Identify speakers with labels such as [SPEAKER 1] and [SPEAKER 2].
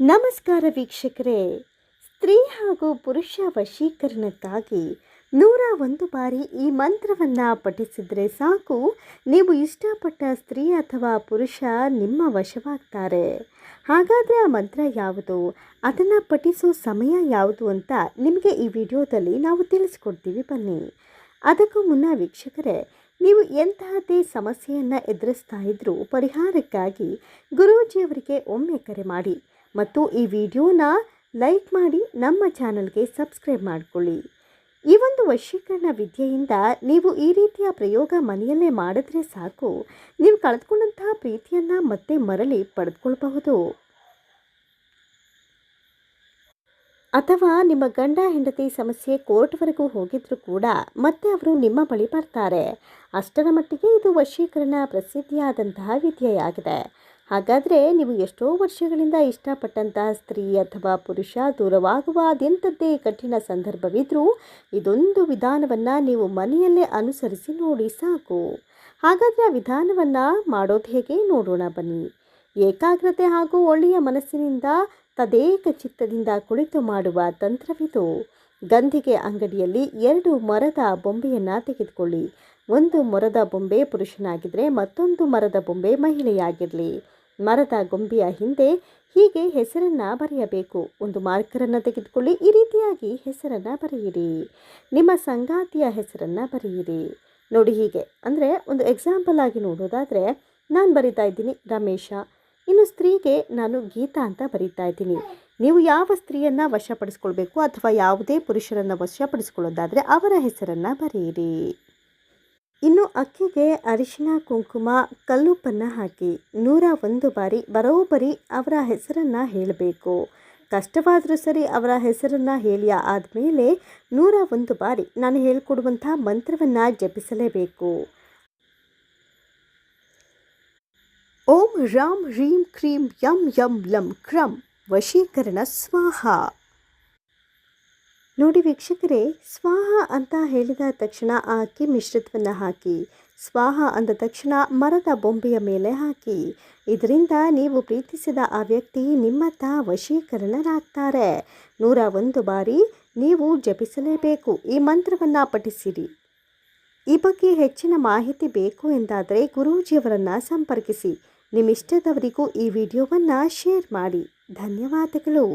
[SPEAKER 1] ನಮಸ್ಕಾರ ವೀಕ್ಷಕರೇ. ಸ್ತ್ರೀ ಹಾಗೂ ಪುರುಷ ವಶೀಕರಣಕ್ಕಾಗಿ 101 ಬಾರಿ ಈ ಮಂತ್ರವನ್ನು ಪಠಿಸಿದರೆ ಸಾಕು, ನೀವು ಇಷ್ಟಪಟ್ಟ ಸ್ತ್ರೀ ಅಥವಾ ಪುರುಷ ನಿಮ್ಮ ವಶವಾಗ್ತಾರೆ. ಹಾಗಾದರೆ ಆ ಮಂತ್ರ ಯಾವುದು, ಅದನ್ನು ಪಠಿಸೋ ಸಮಯ ಯಾವುದು ಅಂತ ನಿಮಗೆ ಈ ವಿಡಿಯೋದಲ್ಲಿ ನಾವು ತಿಳಿಸ್ಕೊಡ್ತೀವಿ, ಬನ್ನಿ. ಅದಕ್ಕೂ ಮುನ್ನ ವೀಕ್ಷಕರೇ, ನೀವು ಎಂತಹದ್ದೇ ಸಮಸ್ಯೆಯನ್ನು ಎದುರಿಸ್ತಾ ಇದ್ರೂ ಪರಿಹಾರಕ್ಕಾಗಿ ಗುರೂಜಿಯವರಿಗೆ ಒಮ್ಮೆ ಕರೆ ಮಾಡಿ ಮತ್ತು ಈ ವಿಡಿಯೋನ ಲೈಕ್ ಮಾಡಿ ನಮ್ಮ ಚಾನಲ್ಗೆ ಸಬ್ಸ್ಕ್ರೈಬ್ ಮಾಡಿಕೊಳ್ಳಿ. ಈ ಒಂದು ವಶೀಕರಣ ವಿದ್ಯೆಯಿಂದ ನೀವು ಈ ರೀತಿಯ ಪ್ರಯೋಗ ಮನೆಯಲ್ಲೇ ಮಾಡಿದ್ರೆ ಸಾಕು, ನೀವು ಕಳೆದುಕೊಂಡಂತಹ ಪ್ರೀತಿಯನ್ನು ಮತ್ತೆ ಮರಳಿ ಪಡೆದುಕೊಳ್ಳಬಹುದು. ಅಥವಾ ನಿಮ್ಮ ಗಂಡ ಹೆಂಡತಿ ಸಮಸ್ಯೆ ಕೋರ್ಟ್ವರೆಗೂ ಹೋಗಿದ್ರು ಕೂಡ ಮತ್ತೆ ಅವರು ನಿಮ್ಮ ಬಳಿ ಬರ್ತಾರೆ. ಅಷ್ಟರ ಮಟ್ಟಿಗೆ ಇದು ವಶೀಕರಣ ಪ್ರಸಿದ್ಧಿಯಾದಂತಹ ವಿದ್ಯೆಯಾಗಿದೆ. ಹಾಗಾದರೆ ನೀವು ಎಷ್ಟೋ ವರ್ಷಗಳಿಂದ ಇಷ್ಟಪಟ್ಟಂತಹ ಸ್ತ್ರೀ ಅಥವಾ ಪುರುಷ ದೂರವಾಗುವ ಅದೆಂಥದ್ದೇ ಕಠಿಣ ಸಂದರ್ಭವಿದ್ರೂ ಇದೊಂದು ವಿಧಾನವನ್ನು ನೀವು ಮನೆಯಲ್ಲೇ ಅನುಸರಿಸಿ ನೋಡಿ ಸಾಕು. ಹಾಗಾದರೆ ಆ ವಿಧಾನವನ್ನು ಮಾಡೋದು ಹೇಗೆ ನೋಡೋಣ, ಬನ್ನಿ. ಏಕಾಗ್ರತೆ ಹಾಗೂ ಒಳ್ಳೆಯ ಮನಸ್ಸಿನಿಂದ ತದೇಕ ಚಿತ್ತದಿಂದ ಕುಳಿತು ಮಾಡುವ ತಂತ್ರವಿದು. ಗಂಧಿಗೆ ಅಂಗಡಿಯಲ್ಲಿ 2 ಮರದ ಬೊಂಬೆಯನ್ನು ತೆಗೆದುಕೊಳ್ಳಿ. ಒಂದು ಮರದ ಬೊಂಬೆ ಪುರುಷನಾಗಿದ್ದರೆ ಮತ್ತೊಂದು ಮರದ ಬೊಂಬೆ ಮಹಿಳೆಯಾಗಿರಲಿ. ಮರದ ಗೊಂಬೆಯ ಹಿಂದೆ ಹೀಗೆ ಹೆಸರನ್ನು ಬರೆಯಬೇಕು. ಒಂದು ಮಾರ್ಕರನ್ನು ತೆಗೆದುಕೊಳ್ಳಿ. ಈ ರೀತಿಯಾಗಿ ಹೆಸರನ್ನು ಬರೆಯಿರಿ. ನಿಮ್ಮ ಸಂಗಾತಿಯ ಹೆಸರನ್ನು ಬರೆಯಿರಿ. ನೋಡಿ, ಹೀಗೆ ಅಂದರೆ ಒಂದು ಎಕ್ಸಾಂಪಲ್ ಆಗಿ ನೋಡೋದಾದರೆ, ನಾನು ಬರಿತಾ ಇದ್ದೀನಿ ರಮೇಶ, ಇನ್ನು ಸ್ತ್ರೀಗೆ ನಾನು ಗೀತಾ ಅಂತ ಬರಿತಾ ಇದ್ದೀನಿ. ನೀವು ಯಾವ ಸ್ತ್ರೀಯನ್ನು ವಶಪಡಿಸ್ಕೊಳ್ಬೇಕು ಅಥವಾ ಯಾವುದೇ ಪುರುಷರನ್ನು ವಶಪಡಿಸ್ಕೊಳ್ಳೋದಾದರೆ ಅವರ ಹೆಸರನ್ನು ಬರೆಯಿರಿ. ಇನ್ನು ಅಕ್ಕಿಗೆ ಅರಿಶಿನ, ಕುಂಕುಮ, ಕಲ್ಲುಪ್ಪನ್ನು ಹಾಕಿ 101 ಬಾರಿ ಬರೋಬ್ಬರಿ ಅವರ ಹೆಸರನ್ನು ಹೇಳಬೇಕು. ಕಷ್ಟವಾದರೂ ಸರಿ ಅವರ ಹೆಸರನ್ನು ಹೇಳಿ ಆದಮೇಲೆ 101 ಬಾರಿ ನಾನು ಹೇಳಿಕೊಡುವಂಥ ಮಂತ್ರವನ್ನು ಜಪಿಸಲೇಬೇಕು. ಓಂ ರಾಂ ಹ್ರೀಂ ಕ್ರೀಂ ಯಂ ಯಂ ಲಂ ಕ್ರಂ ವಶೀಕರಣ ಸ್ವಾಹ. ನೋಡಿ ವೀಕ್ಷಕರೇ, ಸ್ವಾಹ ಅಂತ ಹೇಳಿದ ತಕ್ಷಣ ಆ ಅಕ್ಕಿ ಮಿಶ್ರಿತವನ್ನು ಹಾಕಿ, ಸ್ವಾಹ ಅಂದ ತಕ್ಷಣ ಮರದ ಬೊಂಬೆಯ ಮೇಲೆ ಹಾಕಿ. ಇದರಿಂದ ನೀವು ಪ್ರೀತಿಸಿದ ಆ ವ್ಯಕ್ತಿ ನಿಮ್ಮತ್ತ ವಶೀಕರಣರಾಗ್ತಾರೆ. 101 ಬಾರಿ ನೀವು ಜಪಿಸಲೇಬೇಕು. ಈ ಮಂತ್ರವನ್ನು ಪಠಿಸಿರಿ. ಈ ಬಗ್ಗೆ ಹೆಚ್ಚಿನ ಮಾಹಿತಿ ಬೇಕು ಎಂದಾದರೆ ಗುರೂಜಿಯವರನ್ನು ಸಂಪರ್ಕಿಸಿ. ನಿಮ್ಮಿಷ್ಟದವರಿಗೂ ಈ ವಿಡಿಯೋವನ್ನು ಶೇರ್ ಮಾಡಿ. ಧನ್ಯವಾದಗಳು.